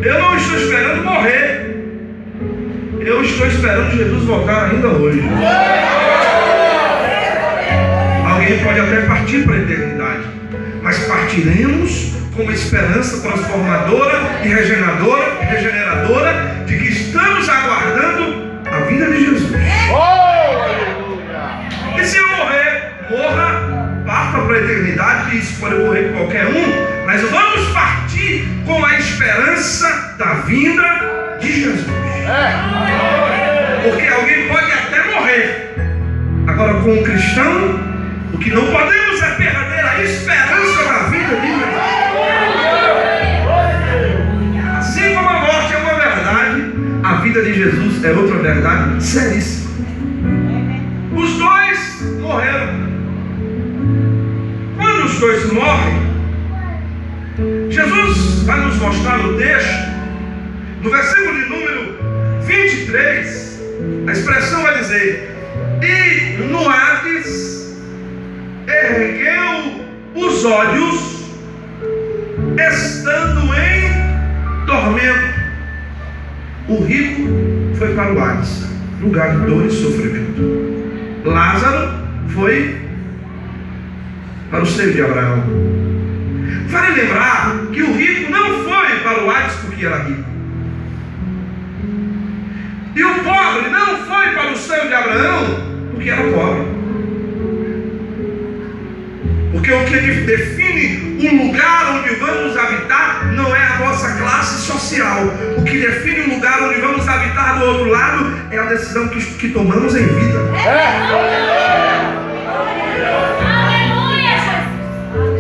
Eu não estou esperando morrer. Eu estou esperando Jesus voltar ainda hoje. Alguém pode até partir para a eternidade, mas partiremos com uma esperança transformadora e regeneradora de que estamos aguardando a vinda de Jesus. E se eu morrer, morra, parta para a eternidade. Isso pode ocorrer com qualquer um, mas vamos partir com a esperança da vinda de Jesus. Porque alguém pode até morrer. Agora, com o cristão, o que não podemos é perder a esperança da vida de Jesus. Assim como a morte é uma verdade, a vida de Jesus é outra verdade seríssima. Os dois morreram. Quando os dois morrem, Jesus vai nos mostrar no texto, no versículo de número 23, a expressão vai dizer: e no Hades ergueu os olhos, estando em tormento. O rico foi para o Hades, lugar de dor e sofrimento. Lázaro foi para o seio de Abraão. Vale lembrar que o rico não foi para o Hades porque era rico. E o pobre não foi para o seio de Abraão porque era pobre. Porque o que define um lugar onde vamos habitar não é a nossa classe social. O que define o lugar onde vamos habitar do outro lado é a decisão que tomamos em vida.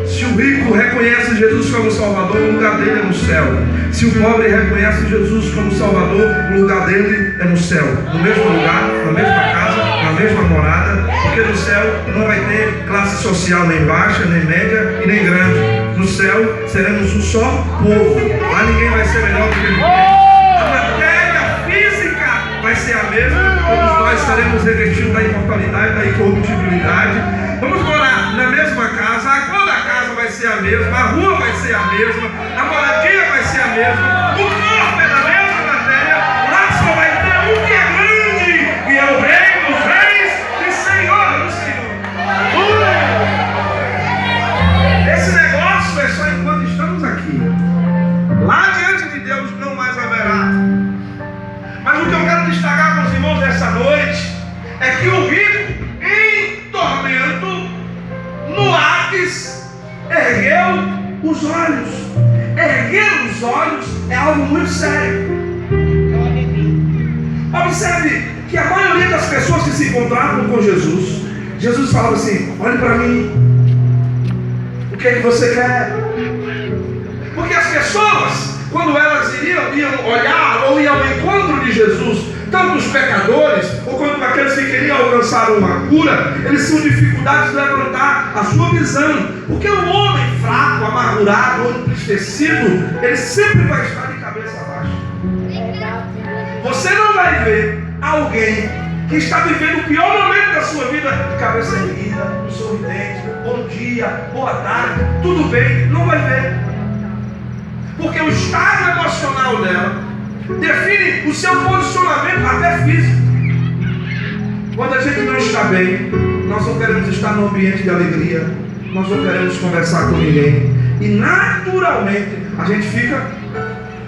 Se o rico reconhece Jesus como Salvador, o lugar dele é no céu. Se o pobre reconhece Jesus como Salvador, o lugar dele é no céu. No mesmo lugar, na mesma casa, na mesma morada. Porque no céu não vai ter classe social nem baixa, nem média e nem grande. No céu seremos um só povo. Lá ninguém vai ser melhor do que ninguém. A matéria física vai ser a mesma. Todos nós seremos revestidos da imortalidade, da incorruptibilidade. Vamos morar na mesma casa. A cor da casa vai ser a mesma. A rua vai ser a mesma. A moradia vai ser a mesma. O corpo é da mesma matéria. Lá só vai ter um que é grande, que é o Rei dos Reis e Senhor dos Senhores. Esse negócio é só enquanto estamos aqui. Lá diante de Deus não mais haverá. Mas o que eu quero destacar com os irmãos dessa noite é que o rico em tormento no Hades ergueu os olhos. Erguer os olhos é algo muito sério. Observe que a maioria das pessoas que se encontravam com Jesus, Jesus falava assim: olhe para mim, o que é que você quer? Porque as pessoas, quando elas iam olhar ou iam ao encontro de Jesus, tanto os pecadores, ou quanto aqueles que queriam alcançar uma cura, eles tinham dificuldade de levantar a sua visão. Porque o homem fraco, amargurado ou entristecido, ele sempre vai estar de cabeça baixa. Você não vai ver alguém que está vivendo o pior momento da sua vida de cabeça erguida, sorridente, bom dia, boa tarde, tudo bem, não vai ver. Porque o estado emocional dela define o seu posicionamento até físico. Quando a gente não está bem, nós não queremos estar num ambiente de alegria, nós não queremos conversar com ninguém, e naturalmente a gente fica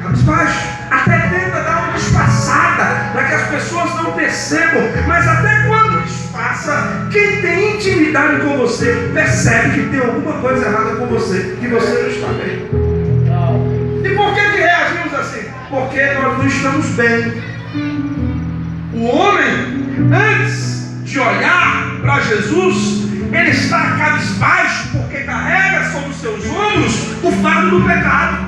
cabisbaixo, até tenta dar uma disfarçada para que as pessoas não percebam, mas até quando disfarça, quem tem intimidade com você percebe que tem alguma coisa errada com você, que você não está bem. E por que reagimos assim? Porque nós não estamos bem. O homem, antes de olhar para Jesus, ele está cabisbaixo porque carrega sobre os seus ombros o fardo do pecado.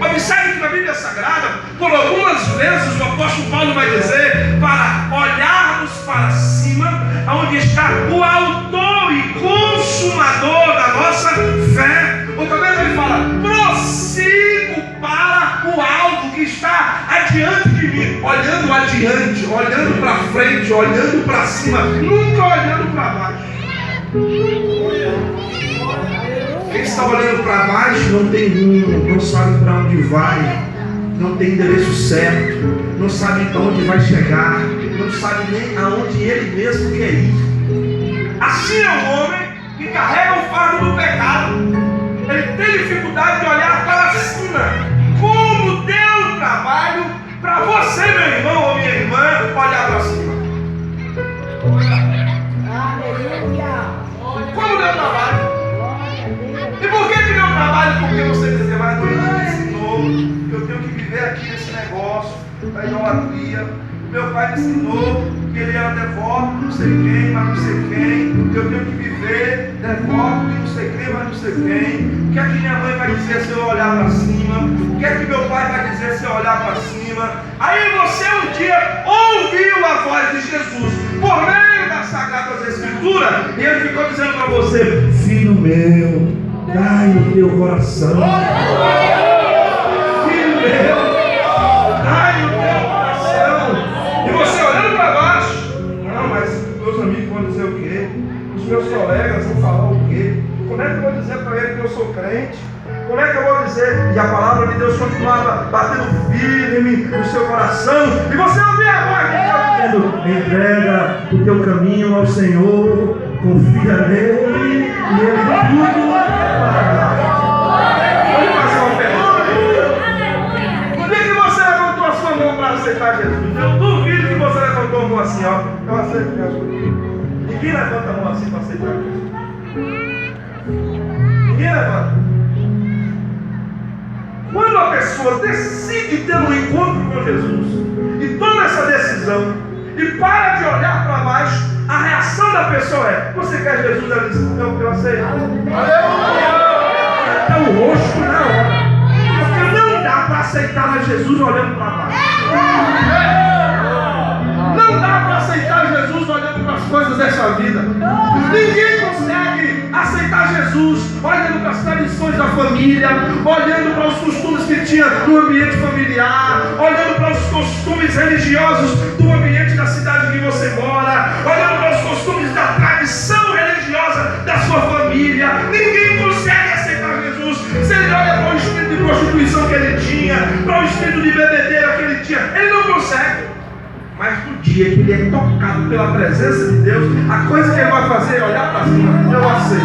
Observe que na Bíblia Sagrada, por algumas vezes o apóstolo Paulo vai dizer para olharmos para cima, onde está o autor e consumador da nossa fé. Outra vez ele fala: prossigo para o alvo que está adiante de mim, olhando adiante, olhando para frente, olhando para cima, nunca olhando para baixo. Quem está olhando para baixo não tem rumo, não sabe para onde vai, não tem endereço certo, não sabe para onde vai chegar, não sabe nem aonde ele mesmo quer ir. Assim é o homem que carrega o fardo do pecado. Ele tem dificuldade de olhar para cima. Como deu trabalho para você, meu irmão ou minha irmã, olhar para cima? Como deu trabalho? E por que deu trabalho? Porque você dizia, mas Deus me ensinou que eu tenho que viver aqui nesse negócio da idolatria. Meu pai me ensinou que ele era devoto, não sei quem, mas não sei quem. Que eu tenho que viver devoto de não sei quem, mas não sei quem. O que é que minha mãe vai dizer se eu olhar para cima? O que é que meu pai vai dizer se eu olhar para cima? Aí você um dia ouviu a voz de Jesus por meio das Sagradas Escrituras e ele ficou dizendo para você: filho meu, dai o teu coração. Filho meu, dai o teu coração. E você olhando para baixo, não, mas meus amigos vão dizer o quê? Os meus colegas vão falar o quê? Como é que eu vou dizer para ele que eu sou crente? Como é que eu vou dizer? E a palavra de Deus continuava batendo firme no seu coração. E você ouvia a voz de Deus dizendo: entrega o teu caminho ao Senhor, confia nele e ele tudo fará. Vamos fazer uma pergunta. Por que você levantou a sua mão para aceitar Jesus? Eu duvido que você levantou a mão assim, ó. Eu aceito Jesus. Ninguém levanta a mão assim para aceitar Jesus. Ninguém levanta. Quando a pessoa decide ter um encontro com Jesus e toma essa decisão e para de olhar para baixo, a reação da pessoa é: você quer Jesus? Ela diz: não, eu aceito. Está o rosto na hora. Porque não dá para aceitar a Jesus olhando para baixo. Não dá para aceitar Jesus olhando para as coisas dessa vida. Ninguém consegue aceitar Jesus olhando para as tradições da família, olhando para os costumes que tinha no ambiente familiar, olhando para os costumes religiosos do ambiente da cidade que você mora, olhando para os costumes da tradição religiosa da sua família. Ninguém consegue aceitar Jesus se ele olha para o espírito de prostituição que ele tinha, para o espírito de bebedeira que ele tinha. Ele não consegue. Mas no dia que ele é tocado pela presença de Deus, a coisa que ele vai fazer é olhar para cima: eu aceito.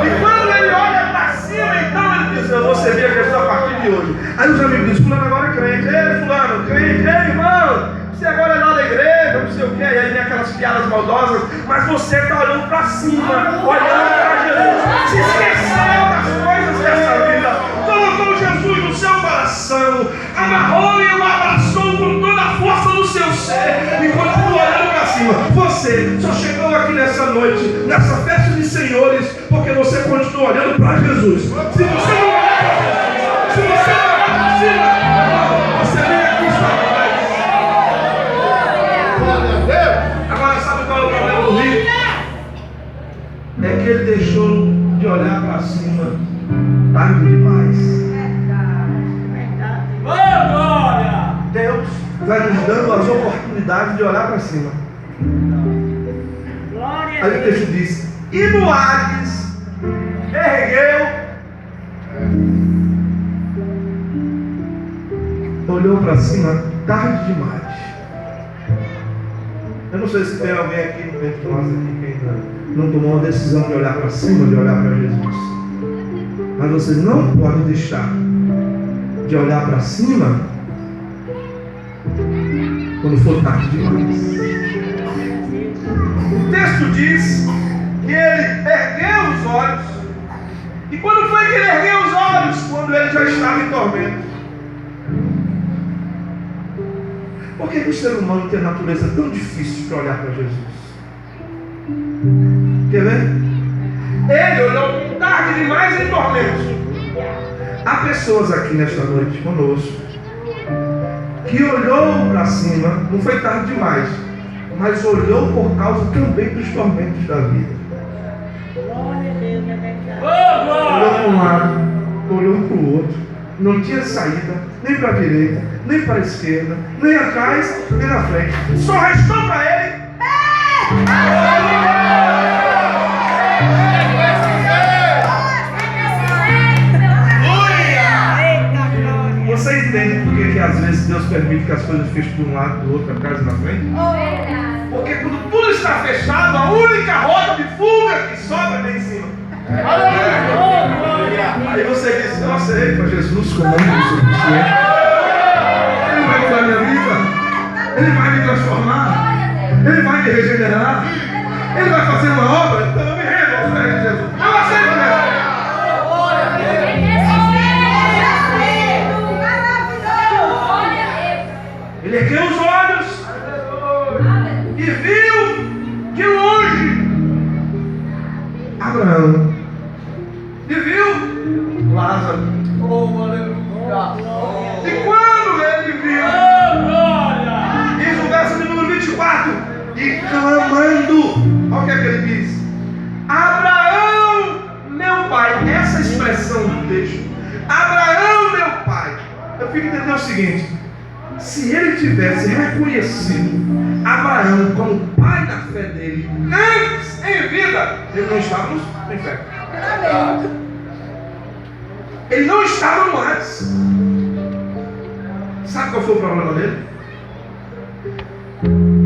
E quando ele olha para cima, então ele diz: eu vou servir a Jesus a partir de hoje. Aí os amigos dizem: fulano agora é crente. Ei, fulano, crente. Ei, irmão, você agora é lá da igreja, não sei o quê. E aí vem aquelas piadas maldosas. Mas você está olhando para cima, olhando para Jesus. Se esqueceu das coisas dessa vida. Colocou Jesus no seu coração, amarrou e o abraçou com toda a força do seu ser e continua olhando para cima. Você só chegou aqui nessa noite, nessa festa de senhores, porque você continua olhando para Jesus. Se você não olhar para Jesus, se você não olhar para cima, você vem aqui só atrás. Agora sabe qual é o problema do rico? É que ele deixou de olhar para cima tarde demais. Deus vai nos dando as oportunidades de olhar para cima. Aí o texto diz: e no Hades ergueu, olhou para cima tarde demais. Eu não sei se tem alguém aqui no meio de nós aqui que ainda não tomou uma decisão de olhar para cima, de olhar para Jesus. Mas você não pode deixar de olhar para cima quando for tarde demais. O texto diz que ele ergueu os olhos. E quando foi que ele ergueu os olhos? Quando ele já estava em tormento. Por que o ser humano tem a natureza tão difícil para olhar para Jesus? Quer ver? Ele olhou tarde demais em tormento. Há pessoas aqui nesta noite conosco que olhou para cima, não foi tarde demais, mas olhou por causa também dos tormentos da vida. Olhou para um lado, olhou para o outro, não tinha saída, nem para a direita, nem para a esquerda, nem atrás, nem na frente. Só restou para ele às vezes Deus permite que as coisas fechem de um lado, do outro, atrás e na frente? Porque quando tudo está fechado, a única rota de fuga que sobra é em cima. Aí você diz, eu aceito a Jesus como único e suficiente. Ele vai mudar minha vida. Ele vai me transformar. Ele vai me regenerar. Ele vai fazer uma obra. Então eu me rendo aos pés de Jesus. Eu aceito mesmo. Ele ergueu os olhos e viu de longe Abraão e viu Lázaro. E quando ele viu, diz o verso de número 24, e clamando, olha o que é que ele diz: Abraão, meu pai. Essa expressão do texto, Abraão, meu pai, eu fico entendendo o seguinte: se ele tivesse reconhecido Abraão como pai da fé dele antes, em vida, ele não estava no inferno. Ele não estava no Hades. Sabe qual foi o problema dele?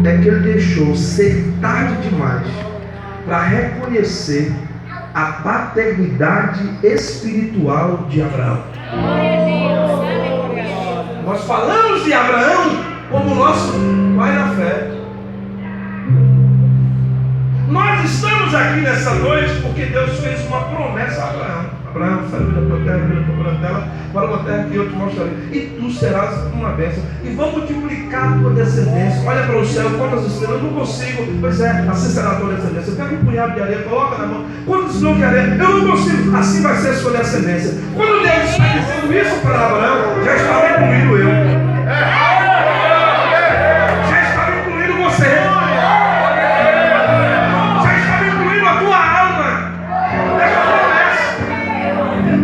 É que ele deixou ser tarde demais para reconhecer a paternidade espiritual de Abraão. Nós falamos de Abraão como nosso pai da fé. Nós estamos aqui nessa noite porque Deus fez uma promessa a Abraão. Abraão, sai da tua terra, da tua parentela, para uma terra que eu te mostrarei. E tu serás uma bênção. E vou multiplicar a tua descendência. Olha para o céu, quantas estrelas. Eu não consigo. Pois é, assim será a tua descendência. Eu pego um punhado de areia, coloca na mão. Quantos grãos de areia? Eu não consigo. Assim vai ser a sua descendência. Quando Deus está dizendo isso para Abraão, já estava incluindo eu. Já estava incluindo você. Já estava incluindo a tua alma. Nessa promessa.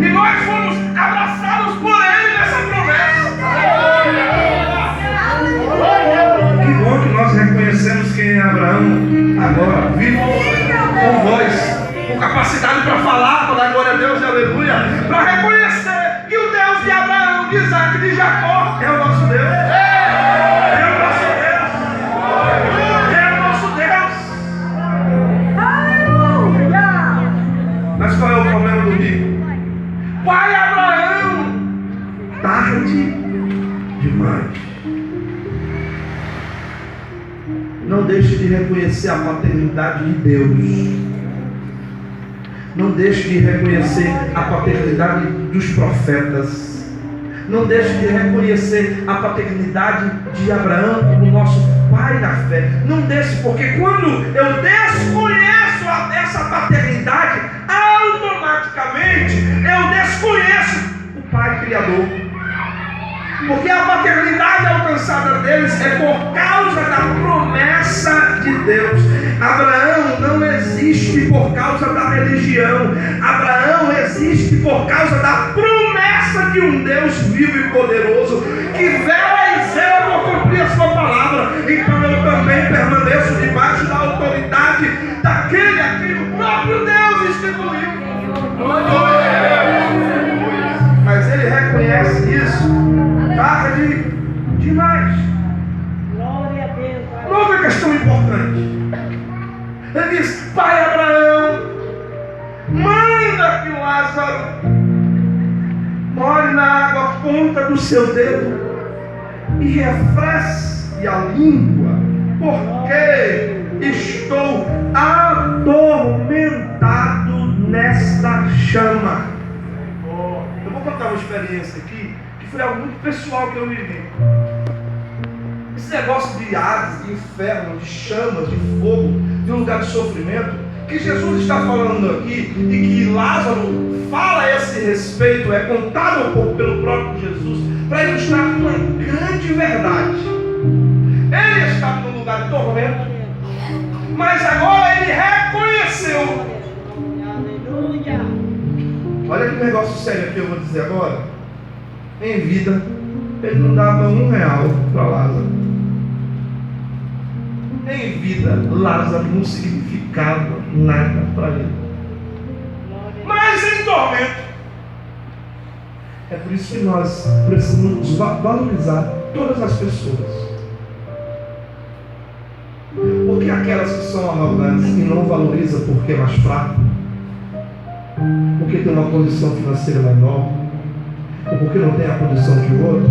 E nós fomos abraçados por Ele nessa promessa. Que bom que nós reconhecemos quem é Abraão agora, vivo com voz, com capacidade para falar, para dar glória a Deus e aleluia, para reconhecer que o Deus de Abraão, de Isaac e de Jacó é o nosso Deus. É o nosso Deus. É o nosso Deus. Aleluia! Mas qual é o problema do rico? Pai Abraão, tarde demais. Não deixe de reconhecer a paternidade de Deus. Não deixe de reconhecer a paternidade dos profetas. Não deixe de reconhecer a paternidade de Abraão como nosso pai na fé. Não deixe, porque quando eu desconheço essa paternidade, automaticamente eu desconheço o Pai Criador. Porque a paternidade alcançada deles é por causa da promessa de Deus. Abraão não existe por causa da religião. Abraão existe por causa da promessa de um Deus vivo e poderoso, que vela e zela por cumprir a sua palavra. Então eu também permaneço debaixo da autoridade daquele a quem o próprio Deus instituiu. Mas ele reconhece isso tarde demais. Glória a Deus. Uma outra questão importante. Ele diz: Pai Abraão, manda que o Lázaro molhe na água a ponta do seu dedo e refresque a língua, porque estou atormentado nesta chama. Eu vou contar uma experiência aqui que foi algo muito pessoal que eu vivi. Esse negócio de Hades, de inferno, de chamas, de fogo, de um lugar de sofrimento, que Jesus está falando aqui e que Lázaro fala a esse respeito, é contado um pouco pelo próprio Jesus, para ilustrar uma grande verdade. Ele estava num lugar de tormento, mas agora ele reconheceu. Aleluia. Olha que negócio sério que eu vou dizer agora. Em vida, ele não dava R$1 para Lázaro. Em vida, Lázaro não significava nada para ele. Mas em tormento, É por isso que nós precisamos valorizar todas as pessoas. Porque aquelas que são arrogantes e não valorizam porque é mais fraco, porque tem uma condição financeira menor, ou porque não tem a condição que o outro,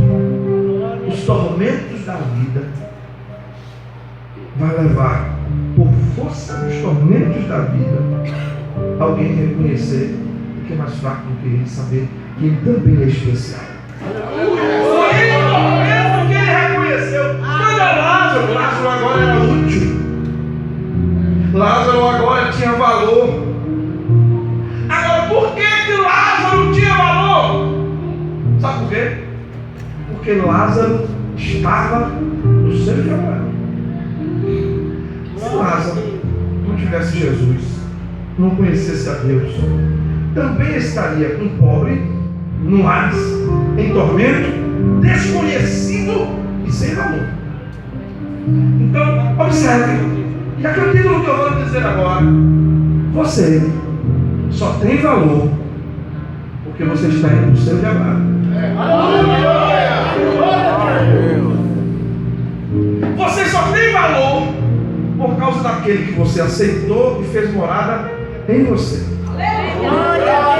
os tormentos da vida vai levar, por força dos tormentos da vida, alguém reconhecer que é mais fraco do que ele, saber que ele também é especial. Foi ele no momento que ele reconheceu. Quando é Lázaro, Lázaro agora era útil. Lázaro agora tinha valor. Agora, por que Lázaro tinha valor? Sabe por quê? Porque Lázaro estava no seio de Abraão. Se Lázaro não tivesse Jesus, não conhecesse a Deus, também estaria um pobre, no Hades, em tormento, desconhecido e sem valor. Então, observe, e acredite no que eu vou dizer agora. Você só tem valor porque você está indo no seu de Abraão. Você só tem valor por causa daquele que você aceitou e fez morada em você.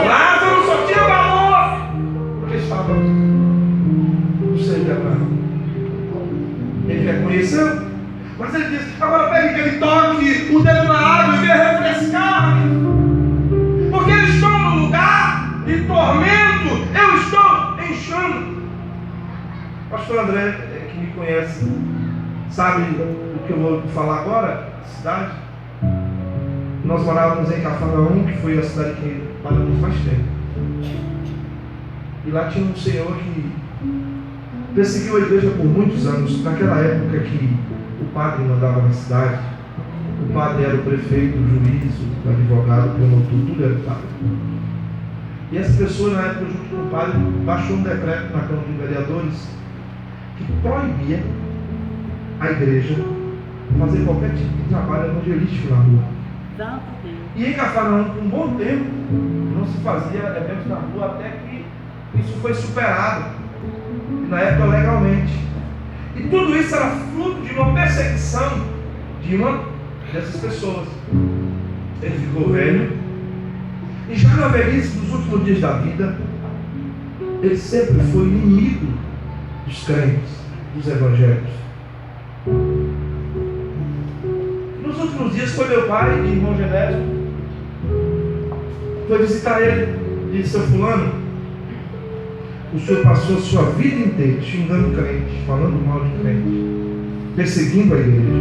Lázaro só tinha valor porque estava no seio de Abraão. Ele reconheceu, mas ele disse: agora pegue aquele toque, o dedo na água e venha refrescar-me, porque eu estou no lugar de tormento, eu estou enxando. Pastor André, que me conhece, sabe o que eu vou falar agora? Cidade. Nós morávamos em Cafarnaum, que foi a cidade que moramos mais tempo. E lá tinha um senhor que perseguiu a igreja por muitos anos. Naquela época que o padre mandava na cidade, o padre era o prefeito, o juiz, o advogado, o promotor, tudo era o padre. E essa pessoa, na época, junto com o padre, baixou um decreto na Câmara de Vereadores que proibia a igreja fazer qualquer tipo de trabalho evangelístico na rua. E em Cafarnaum, por um bom tempo, não se fazia eventos na rua, até que isso foi superado, e na época legalmente. E tudo isso era fruto de uma perseguição de uma dessas pessoas. Ele ficou velho, e já na velhice dos últimos dias da vida, ele sempre foi inimigo dos crentes, dos evangélicos. Nos últimos dias foi meu pai, de irmão Genésio, foi visitar ele, disse: seu fulano, o senhor passou a sua vida inteira xingando crente, falando mal de crente, perseguindo a igreja.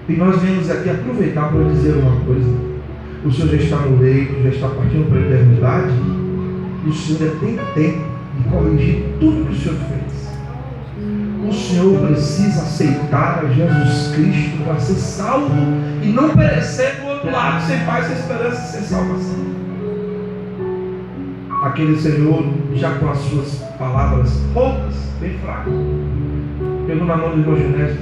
E nós viemos aqui aproveitar para dizer uma coisa: o senhor já está no leito, já está partindo para a eternidade, e o senhor ainda tem tempo de corrigir tudo que o senhor fez. O senhor precisa aceitar a Jesus Cristo para ser salvo e não perecer do outro lado, sem paz, sem esperança, sem salvação. Aquele senhor, já com as suas palavras roucas, bem fracas, pegou na mão do irmão Genésio